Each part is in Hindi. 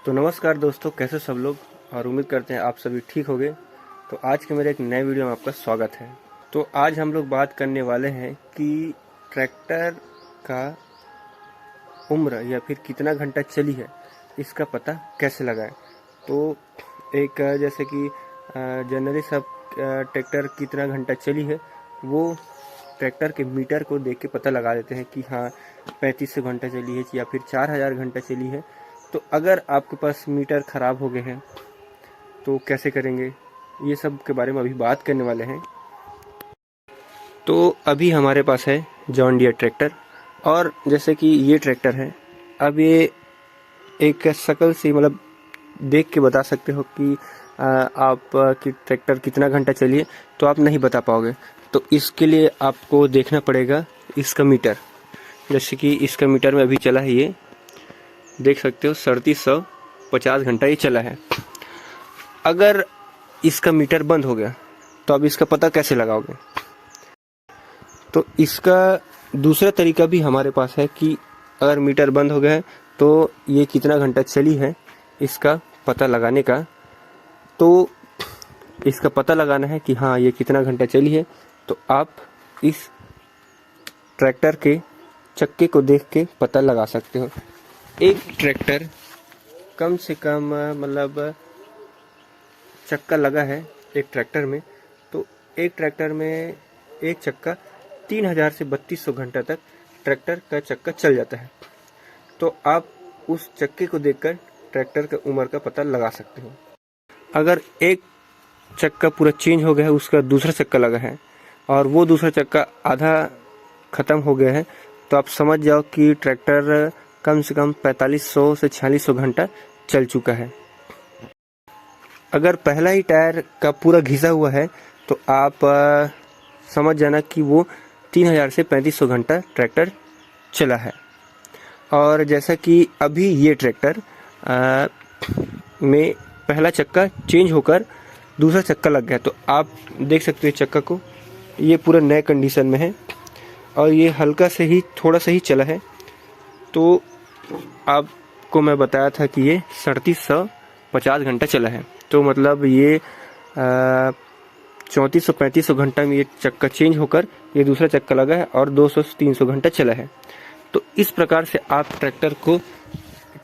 तो नमस्कार दोस्तों, कैसे सब लोग। और उम्मीद करते हैं आप सभी ठीक होंगे। तो आज के मेरे एक नए वीडियो में आपका स्वागत है। तो आज हम लोग बात करने वाले हैं कि ट्रैक्टर का उम्र या फिर कितना घंटा चली है इसका पता कैसे लगाएं। तो एक जैसे कि जनरली सब ट्रैक्टर कितना घंटा चली है वो ट्रैक्टर के मीटर को देख के पता लगा देते हैं कि हाँ 3500 घंटा चली है या फिर 4000 घंटा चली है। तो अगर आपके पास मीटर ख़राब हो गए हैं तो कैसे करेंगे, ये सब के बारे में अभी बात करने वाले हैं। तो अभी हमारे पास है जॉन डियर ट्रैक्टर, और जैसे कि ये ट्रैक्टर है, अब ये एक शक्ल से मतलब देख के बता सकते हो कि आप कि ट्रैक्टर कितना घंटा चली है, तो आप नहीं बता पाओगे। तो इसके लिए आपको देखना पड़ेगा इसका मीटर। जैसे कि इसका मीटर में अभी चला है, ये देख सकते हो 3750 घंटा ये चला है। अगर इसका मीटर बंद हो गया तो अब इसका पता कैसे लगाओगे। तो इसका दूसरा तरीका भी हमारे पास है कि अगर मीटर बंद हो गया है तो ये कितना घंटा चली है इसका पता लगाने का। तो इसका पता लगाना है कि हाँ ये कितना घंटा चली है, तो आप इस ट्रैक्टर के चक्के को देख के पता लगा सकते हो। एक ट्रैक्टर कम से कम मतलब चक्का लगा है एक ट्रैक्टर में, तो एक ट्रैक्टर में एक चक्का 3000 से 3200 घंटा तक ट्रैक्टर का चक्का चल जाता है। तो आप उस चक्के को देखकर ट्रैक्टर का उम्र का पता लगा सकते हो। अगर एक चक्का पूरा चेंज हो गया है, उसका दूसरा चक्का लगा है और वो दूसरा चक्का आधा ख़त्म हो गया है, तो आप समझ जाओ कि ट्रैक्टर कम से कम 4500 से 4600 घंटा चल चुका है। अगर पहला ही टायर का पूरा घिसा हुआ है तो आप समझ जाना कि वो 3000 से 3500 घंटा ट्रैक्टर चला है। और जैसा कि अभी ये ट्रैक्टर में पहला चक्का चेंज होकर दूसरा चक्का लग गया, तो आप देख सकते हो चक्का को, ये पूरा नए कंडीशन में है और ये हल्का से ही थोड़ा सा ही चला है। तो आपको मैं बताया था कि ये 3750 घंटा चला है, तो मतलब ये 3400-3500 घंटा में ये चक्का चेंज होकर ये दूसरा चक्का लगा है और 200-300 घंटा चला है। तो इस प्रकार से आप ट्रैक्टर को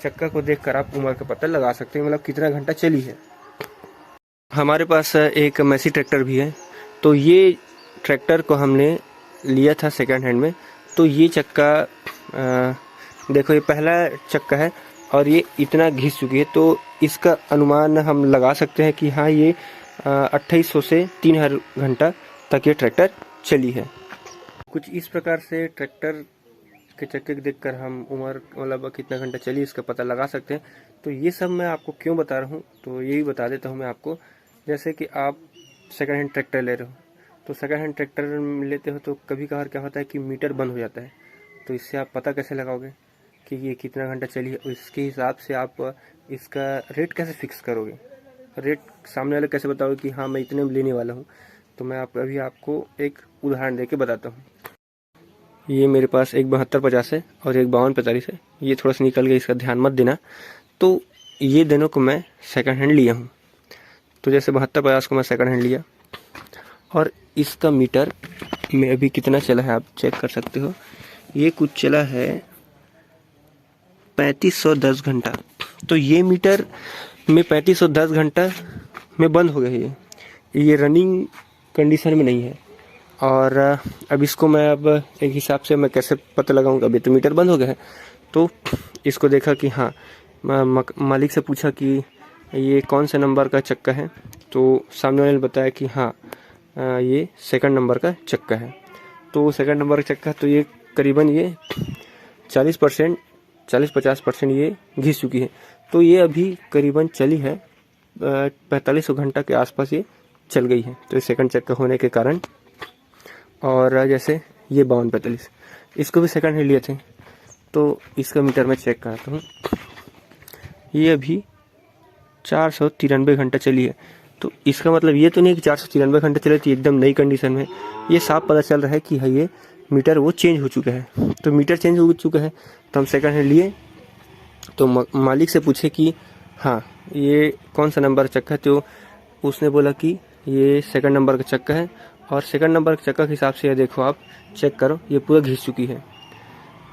चक्का को देखकर आप उम्र का पता लगा सकते हैं, मतलब कितना घंटा चली है। हमारे पास एक मैसी ट्रैक्टर भी है, तो ये ट्रैक्टर को हमने लिया था सेकंड हैंड में। तो ये चक्का देखो, ये पहला चक्का है और ये इतना घिस चुकी है, तो इसका अनुमान हम लगा सकते हैं कि हाँ ये 2800 से 3000 घंटा तक ये ट्रैक्टर चली है। कुछ इस प्रकार से ट्रैक्टर के चक्के देखकर हम उम्र मतलब कितना घंटा चली इसका पता लगा सकते हैं। तो ये सब मैं आपको क्यों बता रहा हूँ, तो यही बता देता हूँ मैं आपको। जैसे कि आप सेकंड हैंड ट्रैक्टर ले रहे हो, तो सेकंड हैंड ट्रैक्टर लेते हो तो कभी कभार क्या होता है कि मीटर बंद हो जाता है। तो इससे आप पता कैसे लगाओगे कि ये कितना घंटा चली है, इसके हिसाब से आप इसका रेट कैसे फिक्स करोगे, रेट सामने वाले कैसे बताओगे कि हाँ मैं इतने में लेने वाला हूँ। तो मैं अभी आपको एक उदाहरण देके बताता हूँ। ये मेरे पास एक 7250 है और एक 5245 है, ये थोड़ा सा निकल गया, इसका ध्यान मत देना। तो ये दोनों को मैं सेकंड हैंड लिया हूँ। तो जैसे 7250 को मैं सेकंड हैंड लिया और इसका मीटर में अभी कितना चला है आप चेक कर सकते हो। ये कुछ चला है 3510 घंटा। तो ये मीटर में 3510 घंटा में बंद हो गया है, ये रनिंग कंडीशन में नहीं है। और अब इसको मैं अब एक हिसाब से मैं कैसे पता लगाऊंगा, अभी तो मीटर बंद हो गया है। तो इसको देखा कि हाँ, मालिक से पूछा कि ये कौन से नंबर का चक्का है, तो सामने वाले ने बताया कि हाँ ये सेकंड नंबर का चक्का है। तो सेकंड नंबर का चक्का, तो ये करीबन ये 40-50% ये घिस चुकी है। तो ये अभी करीबन चली है 4500 घंटा के आसपास ये चल गई है, तो सेकंड चक्का होने के कारण। और जैसे ये 5245, इसको भी सेकंड हैंड लिए थे, तो इसका मीटर मैं चेक करता हूँ, ये अभी 493 घंटा चली है। तो इसका मतलब ये तो नहीं कि 493 घंटे चले थी एकदम नई कंडीशन में, ये साफ पता चल रहा है कि हाँ ये मीटर वो चेंज हो चुका है। तो मीटर चेंज हो चुका है तो हम सेकंड हैंड लिए, तो मालिक से पूछे कि हाँ, ये कौन सा नंबर का चक्का है, तो उसने बोला कि ये सेकंड नंबर का चक्का है। और सेकंड नंबर के चक्का के हिसाब से ये देखो, आप चेक करो, ये पूरा घिस चुकी है।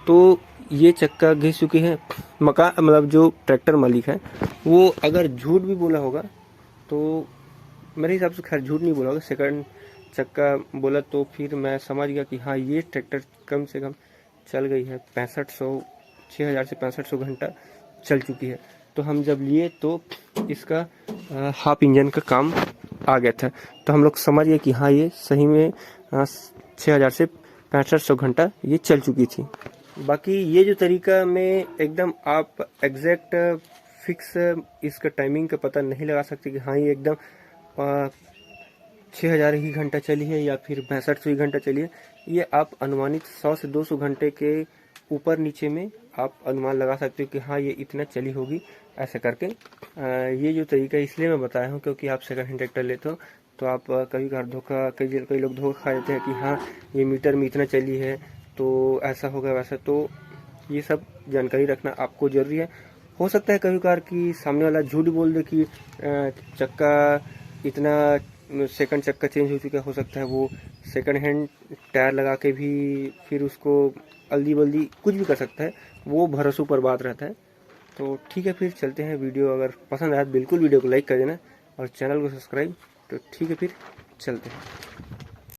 तो ये चक्का घिस चुकी है। मकान मतलब जो ट्रैक्टर मालिक है वो अगर झूठ भी बोला होगा तो मेरे हिसाब से खैर झूठ नहीं बोला होगा, सेकंड चक्का बोला तो फिर मैं समझ गया कि हाँ ये ट्रैक्टर कम से कम चल गई है 6500, 6000 से 6500 घंटा चल चुकी है। तो हम जब लिए तो इसका हाफ इंजन का काम आ गया था। तो हम लोग समझ गए कि हाँ ये सही में 6000 से 6500 घंटा ये चल चुकी थी। बाकी ये जो तरीका में एकदम आप एग्जैक्ट फिक्स इसका टाइमिंग का पता नहीं लगा सकते कि हाँ ये एकदम 6000 ही घंटा चली है या फिर 6500 ही घंटा चली है। ये आप अनुमानित 100 से 200 घंटे के ऊपर नीचे में आप अनुमान लगा सकते हो कि हाँ ये इतना चली होगी, ऐसे करके। ये जो तरीका इसलिए मैं बताया हूँ क्योंकि आप सेकंड हैंड ट्रैक्टर लेते हो तो आप कभी कभार कई लोग धोखा खा देते हैं कि हाँ ये मीटर में इतना चली है तो ऐसा होगा वैसा। तो ये सब जानकारी रखना आपको जरूरी है। हो सकता है कभी कभार कि सामने वाला झूठ बोल दे कि चक्का इतना सेकंड चक्का चेंज हो चुका, हो सकता है वो सेकंड हैंड टायर लगा के भी फिर उसको अल्दी बल्दी कुछ भी कर सकता है, वो भरोसों पर बात रहता है। तो ठीक है, फिर चलते हैं। वीडियो अगर पसंद आया तो बिल्कुल वीडियो को लाइक कर देना और चैनल को सब्सक्राइब। तो ठीक है, फिर चलते हैं।